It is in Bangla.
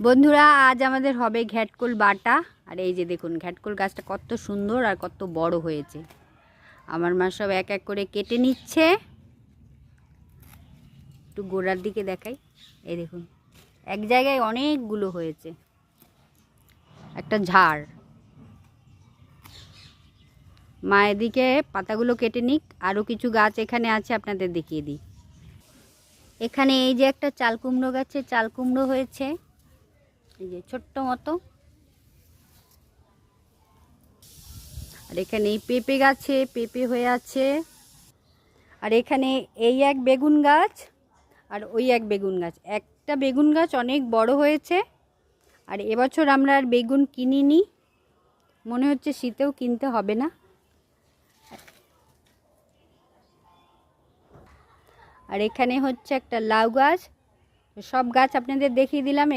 বন্ধুরা আজ আমাদের হবে ঘ্যাটকুল বাটা। আর এই যে দেখুন ঘ্যাটকুল গাছটা কত সুন্দর আর কত বড় হয়েছে। আমার মা সব এক এক করে কেটে নিচ্ছে। একটু গোড়ার দিকে দেখাই, এই দেখুন এক জায়গায় অনেকগুলো হয়েছে, একটা ঝাড়। মা এদিকে পাতাগুলো কেটে নিক, আরও কিছু গাছ এখানে আছে আপনাদের দেখিয়ে দিই। এখানে এই যে একটা চাল কুমড়ো গাছে চাল কুমড়ো হয়েছে, এই যে ছোট্ট মতো। আর এখানে এই পেঁপে গাছে পেঁপে হয়ে আছে। আর এখানে এই এক বেগুন গাছ আর ওই এক বেগুন গাছ। একটা বেগুন গাছ অনেক বড় হয়েছে। আর এবছর আমরা আর বেগুন কিনিনি, মনে হচ্ছে শীতেও কিনতে হবে না। আর এখানে হচ্ছে একটা লাউ গাছ। সব গাছ আপনাদের দেখিয়ে দিলাম।